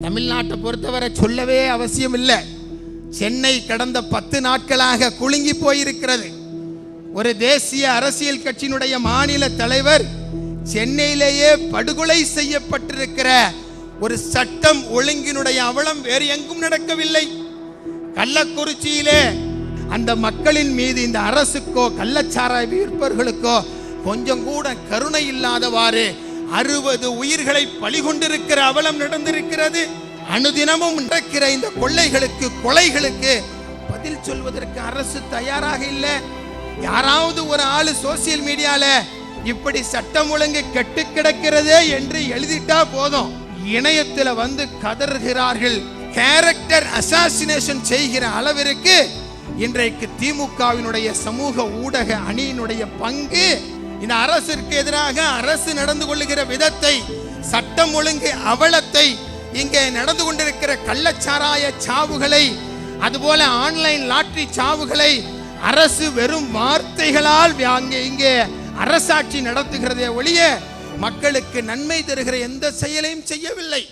தமிழ்நாட்டை பொறுத்தவரை சொல்லவே அவசியம் இல்லை. சென்னை கடந்த 10 நாட்களாக குலுங்கி போயிருக்கிறது. ஒரு தேசிய அரசியல் கட்சியினுடைய மாநில தலைவர் சென்னையிலேயே படுகொலை செய்யப்பட்டிருக்கிற ஒரு சட்டம் ஒழுங்கினுடைய அவலம் வேறு எங்கும் நடக்கவில்லை. கள்ளக்குறிச்சியிலே அந்த மக்களின் மீது இந்த அரசுக்கோ கள்ளச்சாராய விற்பவர்களுக்கோ கொஞ்சம் கூட கருணை இல்லாதவாறு 60 உயிர்களை பலிகொண்டிருக்கிற அவலம் நடந்திருக்கிறது. அனுதினமும் நடக்கிற இந்த கொள்ளைகளுக்கு கொலைகளுக்கு பதில் சொல்வதற்கு அரசு தயாராக இல்லை. யாராவது ஒரு ஆளு சோசியல் மீடியால இப்படி சட்டம் ஒழுங்கு கெட்டு கிடக்கிறதே என்று எழுதிட்டா போதும், இணையத்தில் வந்து கதறுகிறார்கள். கேரக்டர் அசாசினேஷன் செய்கிற அளவிற்கு இன்றைக்கு திமுகவினுடைய சமூக ஊடக அணியினுடைய பங்கு இந்த அரசிற்கு எதிராக அரசு நடந்து கொள்ளுகிற விதத்தை, சட்டம் ஒழுங்கு அவலத்தை, இங்கே நடந்து கொண்டிருக்கிற கள்ளச்சாராய சாவுகளை, அதுபோல ஆன்லைன் லாட்டரி சாவுகளை அரசு வெறும் வார்த்தைகளால் இங்கே அரசாட்சி நடத்துகிறதே ஒழிய மக்களுக்கு நன்மை தருகிற எந்த செயலையும் செய்யவில்லை.